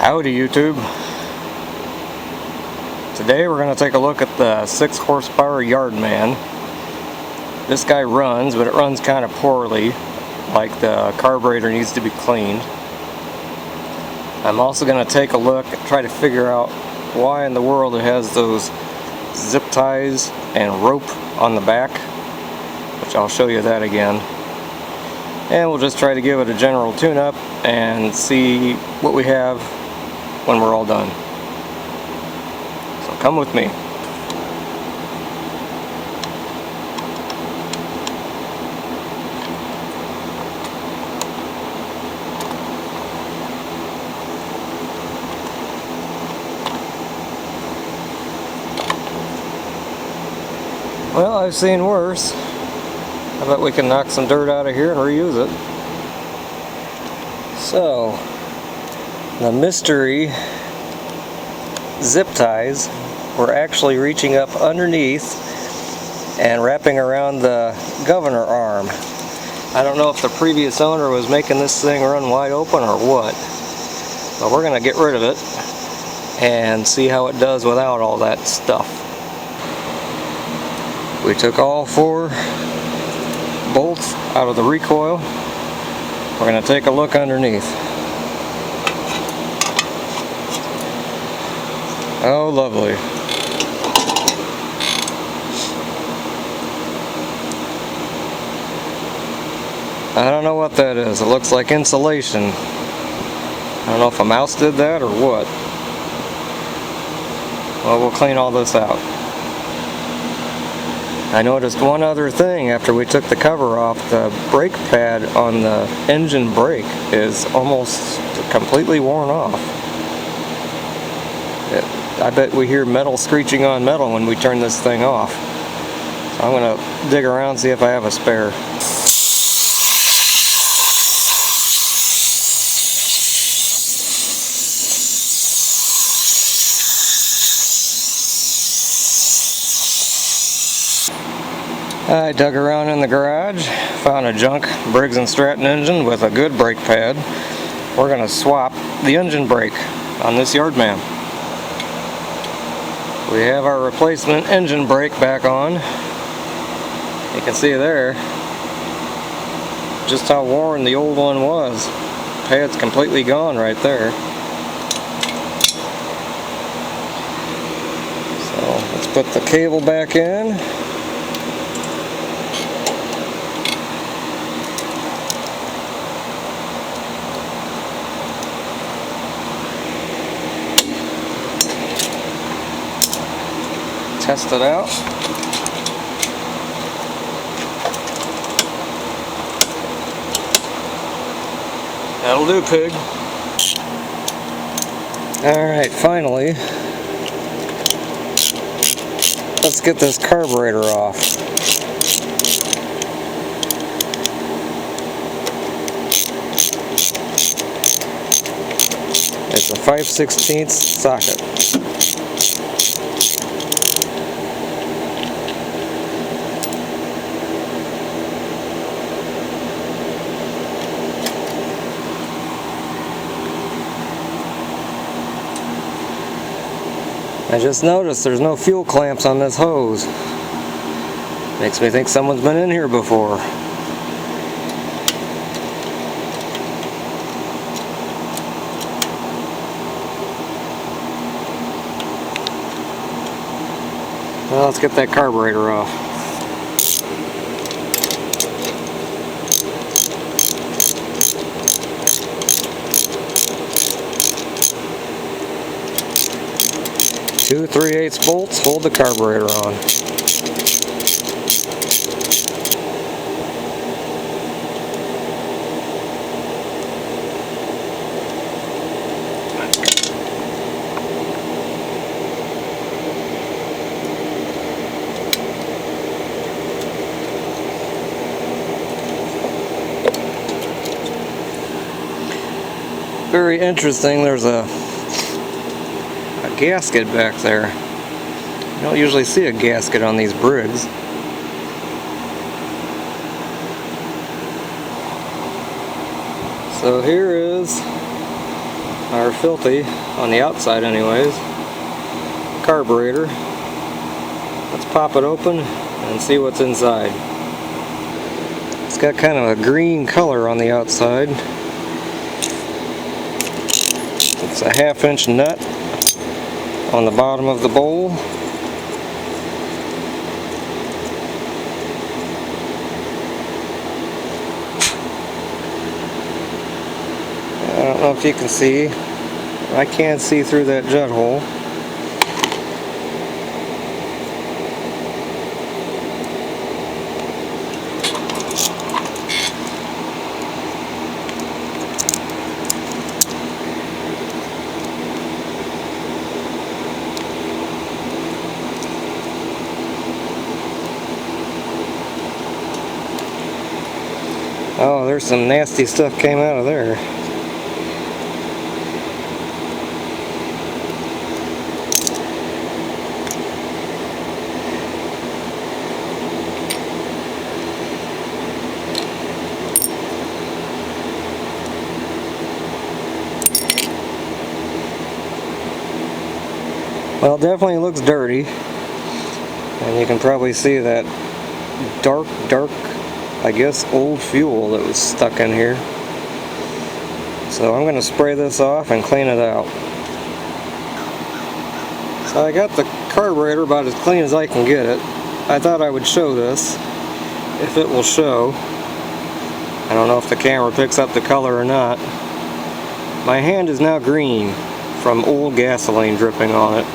Howdy YouTube. Today we're going to take a look at the 6 horsepower Yardman. This guy runs, but it runs kind of poorly, like the carburetor needs to be cleaned. I'm also going to take a look and try to figure out why in the world it has those zip ties and rope on the back, which I'll show you that again. And we'll just try to give it a general tune-up and see what we have when we're all done. So come with me. Well, I've seen worse. I bet we can knock some dirt out of here and reuse it. So, the mystery zip ties were actually reaching up underneath and wrapping around the governor arm. I don't know if the previous owner was making this thing run wide open or what, but we're going to get rid of it and see how it does without all that stuff. We took all 4 bolts out of the recoil. We're going to take a look underneath. Oh, lovely. I don't know what that is. It looks like insulation. I don't know if a mouse did that or what. Well, we'll clean all this out. I noticed one other thing after we took the cover off. The brake pad on the engine brake is almost completely worn off. I bet we hear metal screeching on metal when we turn this thing off. So I'm going to dig around and see if I have a spare. I dug around in the garage, found a junk Briggs & Stratton engine with a good brake pad. We're going to swap the engine brake on this Yardman. We have our replacement engine brake back on. You can see there just how worn the old one was. The pad's completely gone right there. So let's put the cable back in. Test it out. That'll do, pig. Alright, finally, let's get this carburetor off. It's a 5/16 socket. I just noticed there's no fuel clamps on this hose. Makes me think someone's been in here before. Well, let's get that carburetor off. Two 3/8 bolts hold the carburetor on. Very interesting, there's a gasket back there. You don't usually see a gasket on these Briggs. So here is or filthy on the outside anyways. Carburetor. Let's pop it open and see what's inside. It's got kind of a green color on the outside. It's a 1/2 inch nut on the bottom of the bowl. I don't know if you can see. I can't see through that jut hole. Oh, there's some nasty stuff came out of there. Well, it definitely looks dirty, and you can probably see that dark, I guess, old fuel that was stuck in here. So I'm going to spray this off and clean it out. So I got the carburetor about as clean as I can get it. I thought I would show this, if it will show. I don't know if the camera picks up the color or not. My hand is now green from old gasoline dripping on it.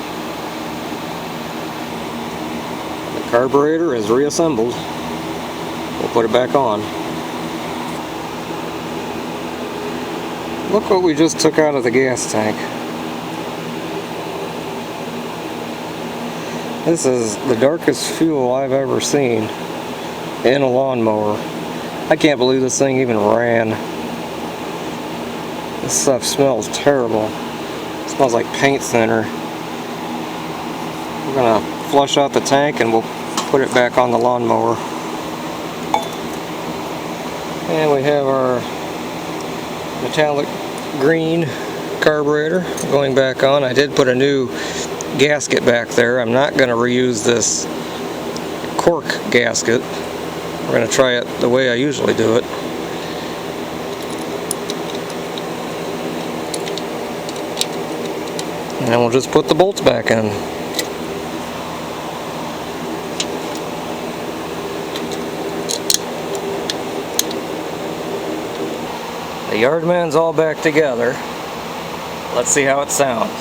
The carburetor is reassembled. We'll put it back on. Look what we just took out of the gas tank. This is the darkest fuel I've ever seen in a lawnmower. I can't believe this thing even ran. This stuff smells terrible. It smells like paint thinner. We're gonna flush out the tank and we'll put it back on the lawnmower. And we have our metallic green carburetor going back on. I did put a new gasket back there. I'm not going to reuse this cork gasket. We're going to try it the way I usually do it. And then we'll just put the bolts back in. The Yardman's all back together. Let's see how it sounds.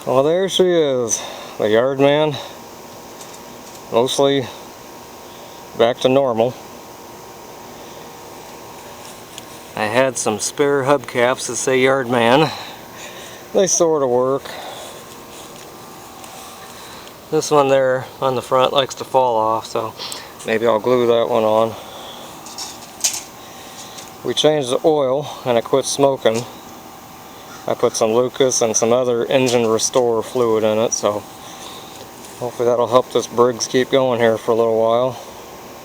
Well, there she is, the Yardman, mostly back to normal. I had some spare hubcaps that say Yardman. They sort of work. This one there on the front likes to fall off, so maybe I'll glue that one on. We changed the oil and it quit smoking. I put some Lucas and some other engine restore fluid in it, so hopefully that'll help this Briggs keep going here for a little while.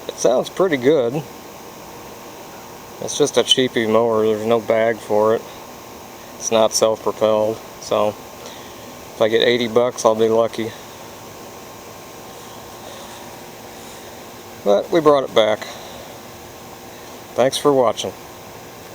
It sounds pretty good. It's just a cheapy mower, there's no bag for it. It's not self-propelled, so if I get 80 bucks I'll be lucky. But we brought it back. Thanks for watching.